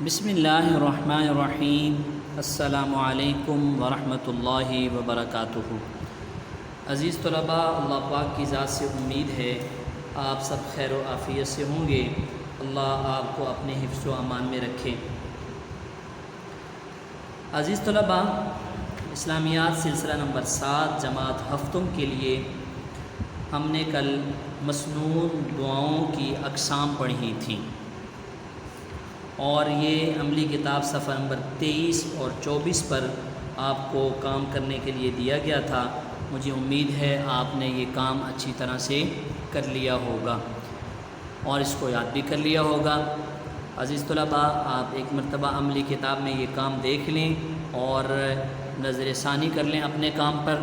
بسم اللہ الرحمن الرحیم۔ السلام علیکم ورحمۃ اللہ وبرکاتہ۔ عزیز طلباء، اللہ پاک کی ذات سے امید ہے آپ سب خیر و عافیت سے ہوں گے۔ اللہ آپ کو اپنے حفظ و امان میں رکھے۔ عزیز طلباء، اسلامیات سلسلہ نمبر 7 جماعت ہفتم کے لیے ہم نے کل مسنون دعاؤں کی اقسام پڑھی تھیں، اور یہ عملی کتاب صفحہ نمبر 23 اور 24 پر آپ کو کام کرنے کے لیے دیا گیا تھا۔ مجھے امید ہے آپ نے یہ کام اچھی طرح سے کر لیا ہوگا اور اس کو یاد بھی کر لیا ہوگا۔ عزیز طلباء، آپ ایک مرتبہ عملی کتاب میں یہ کام دیکھ لیں اور نظر ثانی کر لیں اپنے کام پر۔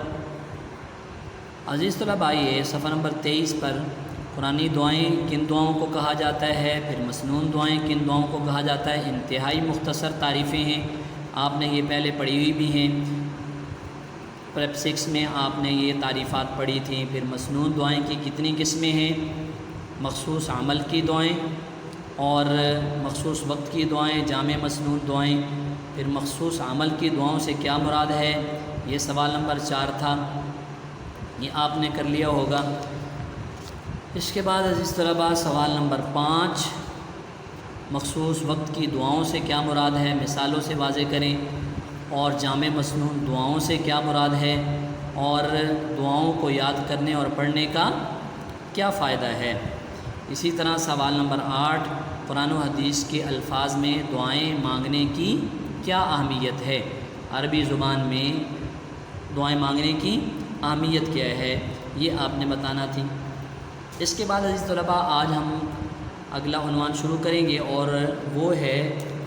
عزیز طلباء، یہ صفحہ نمبر 23 پر قرآنی دعائیں کن دعاؤں کو کہا جاتا ہے، پھر مسنون دعائیں کن دعاؤں کو کہا جاتا ہے، انتہائی مختصر تعریفیں ہیں، آپ نے یہ پہلے پڑھی ہوئی بھی ہیں۔ پریپ 6 میں آپ نے یہ تعریفات پڑھی تھیں۔ پھر مسنون دعائیں کی کتنی قسمیں ہیں، مخصوص عمل کی دعائیں اور مخصوص وقت کی دعائیں، جامع مسنون دعائیں۔ پھر مخصوص عمل کی دعاؤں سے کیا مراد ہے، یہ سوال نمبر 4 تھا، یہ آپ نے کر لیا ہوگا۔ اس کے بعد عزیز طلباء، سوال نمبر 5، مخصوص وقت کی دعاؤں سے کیا مراد ہے، مثالوں سے واضح کریں، اور جامع مسنون دعاؤں سے کیا مراد ہے، اور دعاؤں کو یاد کرنے اور پڑھنے کا کیا فائدہ ہے۔ اسی طرح سوال نمبر 8، قرآن و حدیث کے الفاظ میں دعائیں مانگنے کی کیا اہمیت ہے، عربی زبان میں دعائیں مانگنے کی اہمیت کیا ہے، یہ آپ نے بتانا تھی۔ اس کے بعد عزیز طلباء، آج ہم اگلا عنوان شروع کریں گے اور وہ ہے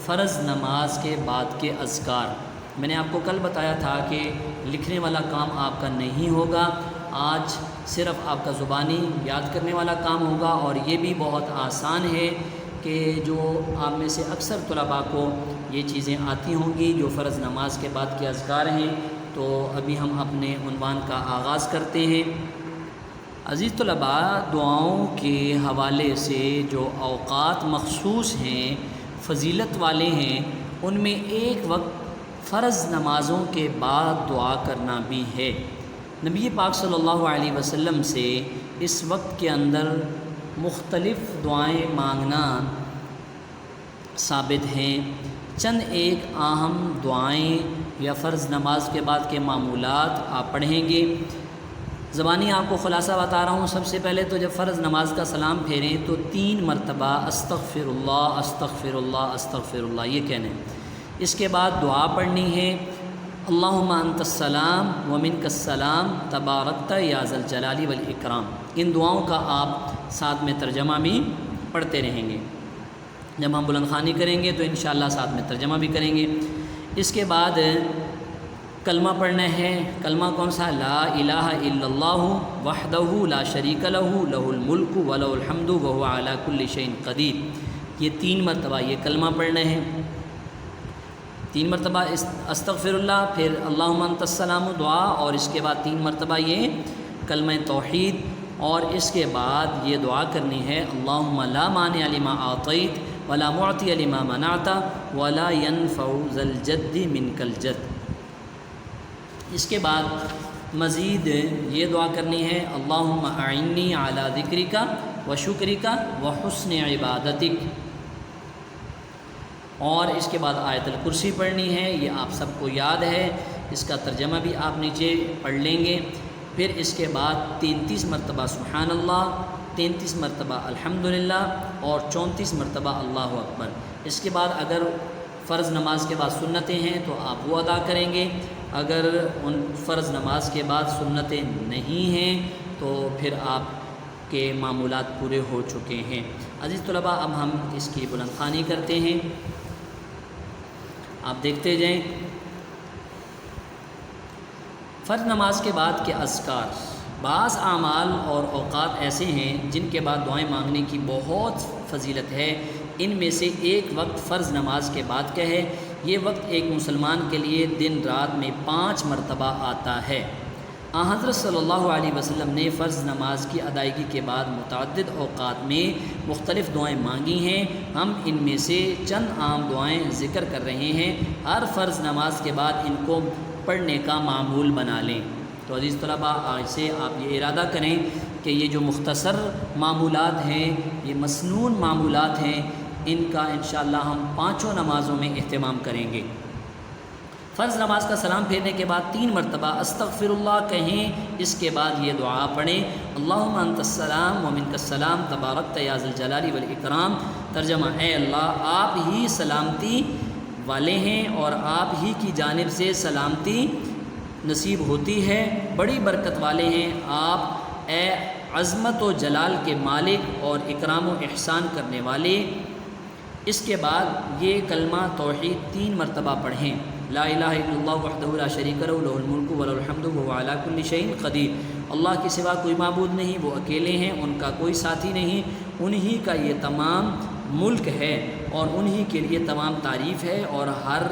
فرض نماز کے بعد کے اذکار۔ میں نے آپ کو کل بتایا تھا کہ لکھنے والا کام آپ کا نہیں ہوگا، آج صرف آپ کا زبانی یاد کرنے والا کام ہوگا، اور یہ بھی بہت آسان ہے کہ جو آپ میں سے اکثر طلباء کو یہ چیزیں آتی ہوں گی جو فرض نماز کے بعد کے اذکار ہیں۔ تو ابھی ہم اپنے عنوان کا آغاز کرتے ہیں۔ عزیز طلباء، دعاؤں کے حوالے سے جو اوقات مخصوص ہیں، فضیلت والے ہیں، ان میں ایک وقت فرض نمازوں کے بعد دعا کرنا بھی ہے۔ نبی پاک صلی اللہ علیہ وسلم سے اس وقت کے اندر مختلف دعائیں مانگنا ثابت ہیں۔ چند ایک اہم دعائیں یا فرض نماز کے بعد کے معمولات آپ پڑھیں گے۔ زبانی آپ کو خلاصہ بتا رہا ہوں۔ سب سے پہلے تو جب فرض نماز کا سلام پھیریں تو 3 مرتبہ استغفر اللہ استغفر اللہ استغفر اللہ یہ کہنا ہے۔ اس کے بعد دعا پڑھنی ہے، اللہم انت السلام ومنک السلام تبارکت یا ذا الجلال والاکرام۔ ان دعاؤں کا آپ ساتھ میں ترجمہ بھی پڑھتے رہیں گے۔ جب ہم بلند خوانی کریں گے تو انشاءاللہ ساتھ میں ترجمہ بھی کریں گے۔ اس کے بعد کلمہ پڑھنا ہے۔ کلمہ کون سا؟ لا الہ الا اللہ وحدہ لا شریک لہ لہ الملک ولہ الحمد وہو علی کل شیء قدیر۔ یہ 3 مرتبہ یہ کلمہ پڑھنا ہے۔ 3 مرتبہ استغفر اللہ، پھر اللہم انت السلام دعا، اور اس کے بعد 3 مرتبہ یہ کلمہ توحید، اور اس کے بعد یہ دعا کرنی ہے، اللہم لا مانع لما اعطیت ولا معطی لما منعت ولا ينفع ذا الجد منک الجد۔ اس کے بعد مزید یہ دعا کرنی ہے، اللہم اعنی علی ذکرک و شکرک و حسن عبادتک، اور اس کے بعد آیت الکرسی پڑھنی ہے۔ یہ آپ سب کو یاد ہے، اس کا ترجمہ بھی آپ نیچے پڑھ لیں گے۔ پھر اس کے بعد 33 مرتبہ سبحان اللہ، 33 مرتبہ الحمدللہ، اور 34 مرتبہ اللہ اکبر۔ اس کے بعد اگر فرض نماز کے بعد سنتیں ہیں تو آپ وہ ادا کریں گے، اگر ان فرض نماز کے بعد سنتیں نہیں ہیں تو پھر آپ کے معمولات پورے ہو چکے ہیں۔ عزیز طلباء، اب ہم اس کی بلند خوانی کرتے ہیں، آپ دیکھتے جائیں۔ فرض نماز کے بعد کے اذکار، بعض اعمال اور اوقات ایسے ہیں جن کے بعد دعائیں مانگنے کی بہت فضیلت ہے۔ ان میں سے ایک وقت فرض نماز کے بعد کا ہے۔ یہ وقت ایک مسلمان کے لیے دن رات میں 5 مرتبہ آتا ہے۔ حضرت صلی اللہ علیہ وسلم نے فرض نماز کی ادائیگی کے بعد متعدد اوقات میں مختلف دعائیں مانگی ہیں۔ ہم ان میں سے چند عام دعائیں ذکر کر رہے ہیں۔ ہر فرض نماز کے بعد ان کو پڑھنے کا معمول بنا لیں۔ تو عزیز طلباء، آج سے آپ یہ ارادہ کریں کہ یہ جو مختصر معمولات ہیں، یہ مسنون معمولات ہیں، ان کا انشاءاللہ ہم 5 نمازوں میں اہتمام کریں گے۔ فرض نماز کا سلام پھیرنے کے بعد 3 مرتبہ استغفر اللہ کہیں، اس کے بعد یہ دعا پڑھیں، اللہم انت السلام ومنک السلام تبارکت یا ذی الجلال والاکرام۔ ترجمہ: اے اللہ، آپ ہی سلامتی والے ہیں اور آپ ہی کی جانب سے سلامتی نصیب ہوتی ہے، بڑی برکت والے ہیں آپ، اے عظمت و جلال کے مالک اور اکرام و احسان کرنے والے۔ اس کے بعد یہ کلمہ توحید 3 مرتبہ پڑھیں، لا الہ الا اللہ وحدہ لا شریک لہ لہ الملک و لہ الحمد وہو علی کل شیء قدیر۔ اللہ کے سوا کوئی معبود نہیں، وہ اکیلے ہیں، ان کا کوئی ساتھی نہیں، انہی کا یہ تمام ملک ہے اور انہی کے لیے تمام تعریف ہے اور ہر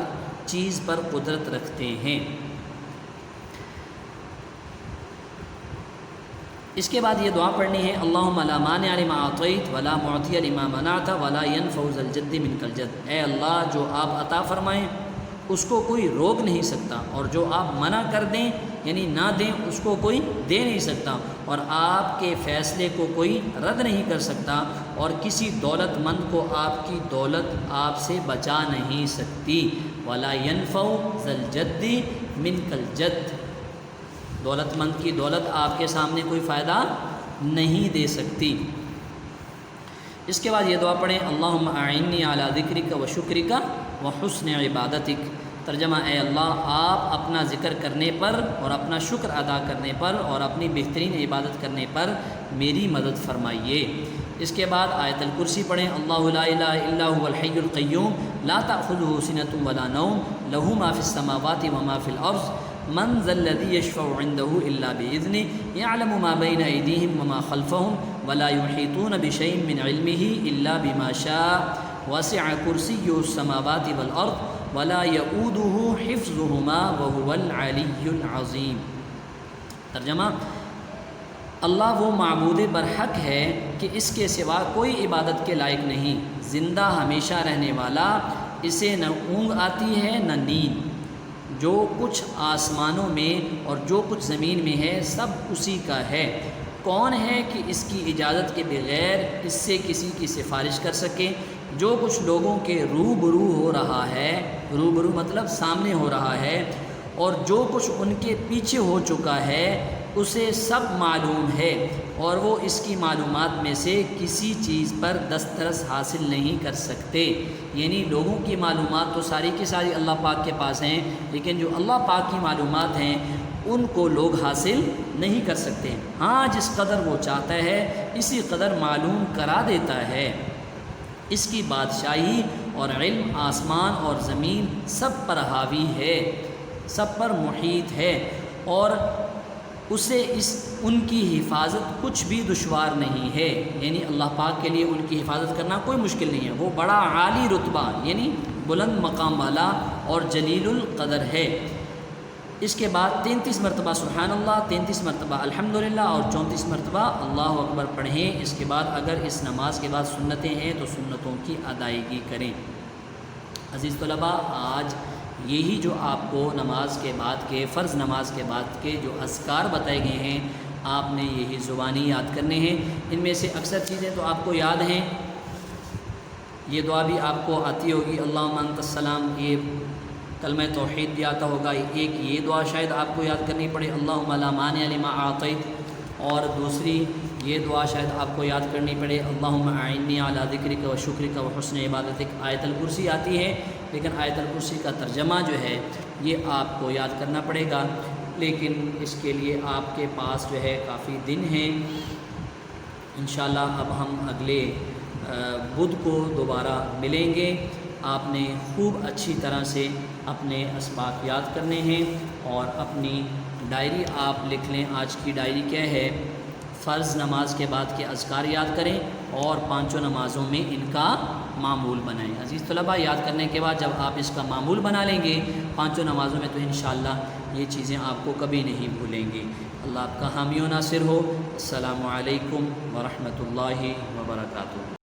چیز پر قدرت رکھتے ہیں۔ اس کے بعد یہ دعا پڑھنی ہے، اللہم لا مانع لما اعطیت ولا معطی لما منعت ولا ينفع ذا الجد منک الجد۔ اے اللہ، جو آپ عطا فرمائیں اس کو کوئی روک نہیں سکتا، اور جو آپ منع کر دیں یعنی نہ دیں اس کو کوئی دے نہیں سکتا، اور آپ کے فیصلے کو کوئی رد نہیں کر سکتا، اور کسی دولت مند کو آپ کی دولت آپ سے بچا نہیں سکتی۔ ولا ينفع ذا الجد منک الجد، دولت مند کی دولت آپ کے سامنے کوئی فائدہ نہیں دے سکتی۔ اس کے بعد یہ دعا پڑھیں، اللہم اعنی علی ذکرک و شکرک و حسن عبادتک۔ ترجمہ: اے اللہ، آپ اپنا ذکر کرنے پر اور اپنا شکر ادا کرنے پر اور اپنی بہترین عبادت کرنے پر میری مدد فرمائیے۔ اس کے بعد آیت الکرسی پڑھیں، اللہ لا الہ الا هو الحی القیوم لا تأخذہ سنۃ ولا نوم لہ ما فی السماوات وما فی الارض من ذا الذی یشفع عنده الا باذنہ یعلم ما بین ایدیہم وما خلفہم ولا یحیطون بشیء من علمہ الا بما شاء وسع کرسیہ السماوات والارض ولا یؤودہ حفظہما وہو العلی العظیم۔ ترجمہ: اللہ وہ معبود برحق ہے کہ اس کے سوا کوئی عبادت کے لائق نہیں، زندہ ہمیشہ رہنے والا، اسے نہ اونگ آتی ہے نہ نیند، جو کچھ آسمانوں میں اور جو کچھ زمین میں ہے سب اسی کا ہے۔ کون ہے کہ اس کی اجازت کے بغیر اس سے کسی کی سفارش کر سکے؟ جو کچھ لوگوں کے روبرو ہو رہا ہے، روبرو مطلب سامنے ہو رہا ہے، اور جو کچھ ان کے پیچھے ہو چکا ہے اسے سب معلوم ہے، اور وہ اس کی معلومات میں سے کسی چیز پر دسترس حاصل نہیں کر سکتے۔ یعنی لوگوں کی معلومات تو ساری کی ساری اللہ پاک کے پاس ہیں، لیکن جو اللہ پاک کی معلومات ہیں ان کو لوگ حاصل نہیں کر سکتے۔ ہاں، جس قدر وہ چاہتا ہے اسی قدر معلوم کرا دیتا ہے۔ اس کی بادشاہی اور علم آسمان اور زمین سب پر حاوی ہے، سب پر محیط ہے، اور اسے ان کی حفاظت کچھ بھی دشوار نہیں ہے۔ یعنی اللہ پاک کے لیے ان کی حفاظت کرنا کوئی مشکل نہیں ہے، وہ بڑا عالی رتبہ یعنی بلند مقام والا اور جلیل القدر ہے۔ اس کے بعد 33 مرتبہ سبحان اللہ، 33 مرتبہ الحمدللہ اور 34 مرتبہ اللہ اکبر پڑھیں۔ اس کے بعد اگر اس نماز کے بعد سنتیں ہیں تو سنتوں کی ادائیگی کریں۔ عزیز طلباء، آج یہی جو آپ کو نماز کے بعد کے فرض نماز کے بعد کے جو اذکار بتائے گئے ہیں آپ نے یہی زبانی یاد کرنے ہیں۔ ان میں سے اکثر چیزیں تو آپ کو یاد ہیں، یہ دعا بھی آپ کو آتی ہوگی، اللہم انت السلام، یہ کلمہ توحید بھی آتا ہوگا، ایک یہ دعا شاید آپ کو یاد کرنی پڑے، اللہم لا مانع لما اعطیت، اور دوسری یہ دعا شاید آپ کو یاد کرنی پڑے، اللہم اعنی علی ذکرک و شکرک و حسن عبادتک۔ آیت الکرسی آتی ہے، لیکن آیت الکرسی کا ترجمہ جو ہے یہ آپ کو یاد کرنا پڑے گا، لیکن اس کے لیے آپ کے پاس جو ہے کافی دن ہیں۔ انشاءاللہ اب ہم اگلے بدھ کو دوبارہ ملیں گے۔ آپ نے خوب اچھی طرح سے اپنے اسباق یاد کرنے ہیں اور اپنی ڈائری آپ لکھ لیں۔ آج کی ڈائری کیا ہے؟ فرض نماز کے بعد کے اذکار یاد کریں اور پانچوں نمازوں میں ان کا معمول بنائیں۔ عزیز طلباء، یاد کرنے کے بعد جب آپ اس کا معمول بنا لیں گے پانچوں نمازوں میں تو انشاءاللہ یہ چیزیں آپ کو کبھی نہیں بھولیں گے۔ اللہ آپ کا حامی و ناصر ہو۔ السلام علیکم ورحمۃ اللہ وبرکاتہ۔